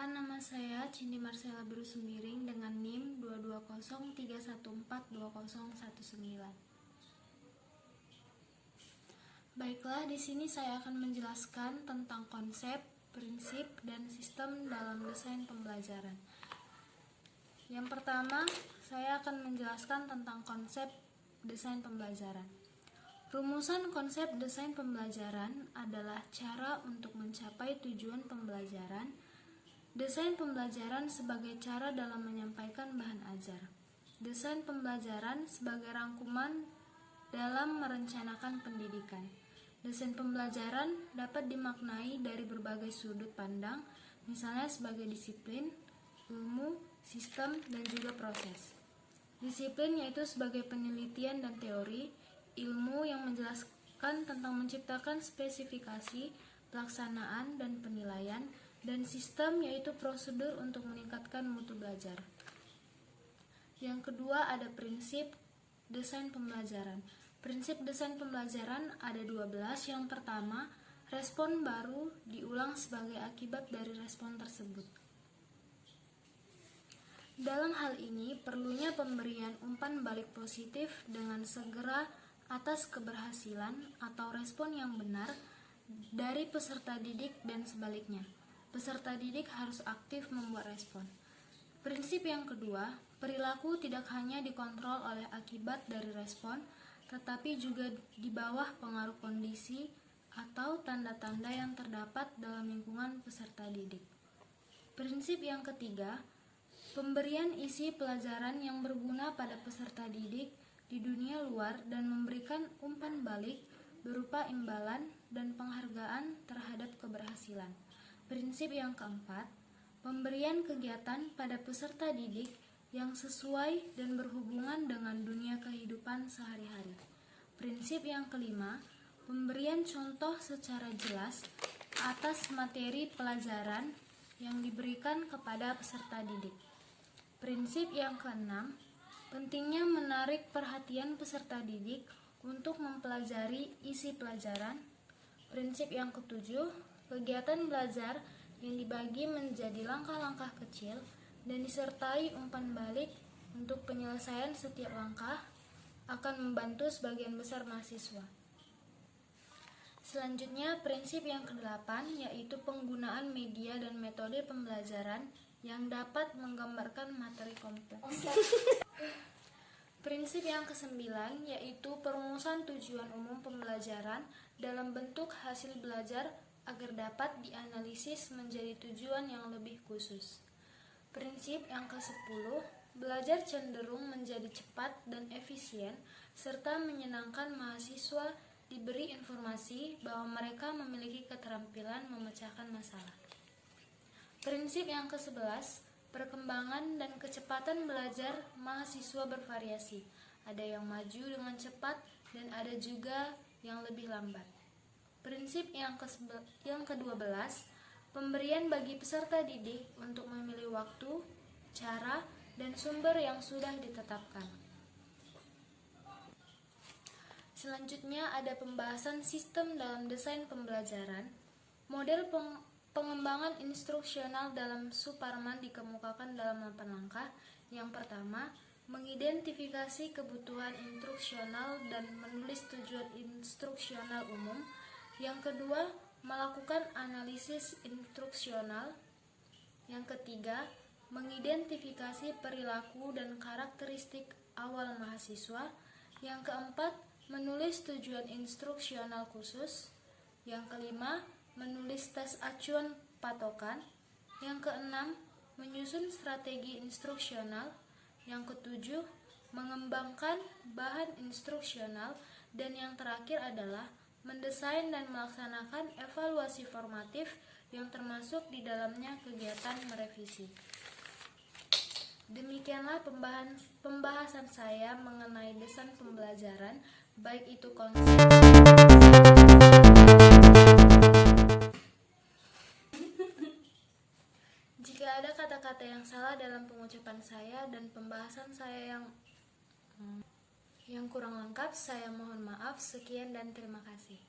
Perkenalkan, nama saya Cindy Marcella Berusumbiring dengan NIM 22031420119. Baiklah, di sini saya akan menjelaskan tentang konsep, prinsip, dan sistem dalam desain pembelajaran. Yang pertama, saya akan menjelaskan tentang konsep desain pembelajaran. Rumusan konsep desain pembelajaran adalah cara untuk mencapai tujuan pembelajaran. Desain pembelajaran sebagai cara dalam menyampaikan bahan ajar. Desain pembelajaran sebagai rangkuman dalam merencanakan pendidikan. Desain pembelajaran dapat dimaknai dari berbagai sudut pandang, misalnya sebagai disiplin, ilmu, sistem, dan juga proses. Disiplin yaitu sebagai penelitian dan teori, ilmu yang menjelaskan tentang menciptakan spesifikasi, pelaksanaan, dan penilaian, dan sistem yaitu prosedur untuk meningkatkan mutu belajar. Yang kedua ada prinsip desain pembelajaran. Prinsip desain pembelajaran ada 12. Yang pertama, respon baru diulang sebagai akibat dari respon tersebut. Dalam hal ini, perlunya pemberian umpan balik positif dengan segera atas keberhasilan atau respon yang benar dari peserta didik dan sebaliknya. Peserta didik harus aktif membuat respon. Prinsip yang kedua, perilaku tidak hanya dikontrol oleh akibat dari respon, tetapi juga di bawah pengaruh kondisi atau tanda-tanda yang terdapat dalam lingkungan peserta didik. Prinsip yang ketiga, pemberian isi pelajaran yang berguna pada peserta didik di dunia luar dan memberikan umpan balik berupa imbalan dan penghargaan terhadap keberhasilan. Prinsip yang keempat, pemberian kegiatan pada peserta didik yang sesuai dan berhubungan dengan dunia kehidupan sehari-hari. Prinsip yang kelima, pemberian contoh secara jelas atas materi pelajaran yang diberikan kepada peserta didik. Prinsip yang keenam, pentingnya menarik perhatian peserta didik untuk mempelajari isi pelajaran. Prinsip yang ketujuh, kegiatan belajar yang dibagi menjadi langkah-langkah kecil dan disertai umpan balik untuk penyelesaian setiap langkah akan membantu sebagian besar mahasiswa. Selanjutnya, prinsip yang kedelapan yaitu penggunaan media dan metode pembelajaran yang dapat menggambarkan materi kompleks. Prinsip yang kesembilan yaitu perumusan tujuan umum pembelajaran dalam bentuk hasil belajar agar dapat dianalisis menjadi tujuan yang lebih khusus. Prinsip yang ke-10, belajar cenderung menjadi cepat dan efisien serta menyenangkan mahasiswa diberi informasi bahwa mereka memiliki keterampilan memecahkan masalah. Prinsip yang ke-11, perkembangan dan kecepatan belajar mahasiswa bervariasi. Ada yang maju dengan cepat dan ada juga yang lebih lambat. Prinsip yang ke-12, pemberian bagi peserta didik untuk memilih waktu, cara, dan sumber yang sudah ditetapkan. Selanjutnya ada pembahasan sistem dalam desain pembelajaran. Model pengembangan instruksional dalam Suparman dikemukakan dalam 8 langkah. Yang pertama, mengidentifikasi kebutuhan instruksional dan menulis tujuan instruksional umum. Yang kedua, melakukan analisis instruksional. Yang ketiga, mengidentifikasi perilaku dan karakteristik awal mahasiswa. Yang keempat, menulis tujuan instruksional khusus. Yang kelima, menulis tes acuan patokan. Yang keenam, menyusun strategi instruksional. Yang ketujuh, mengembangkan bahan instruksional. Dan yang terakhir adalah mendesain dan melaksanakan evaluasi formatif yang termasuk di dalamnya kegiatan merevisi. Demikianlah pembahasan saya mengenai desain pembelajaran, baik itu konsep. Jika ada kata-kata yang salah dalam pengucapan saya dan pembahasan saya yang kurang lengkap, saya mohon maaf. Sekian dan terima kasih.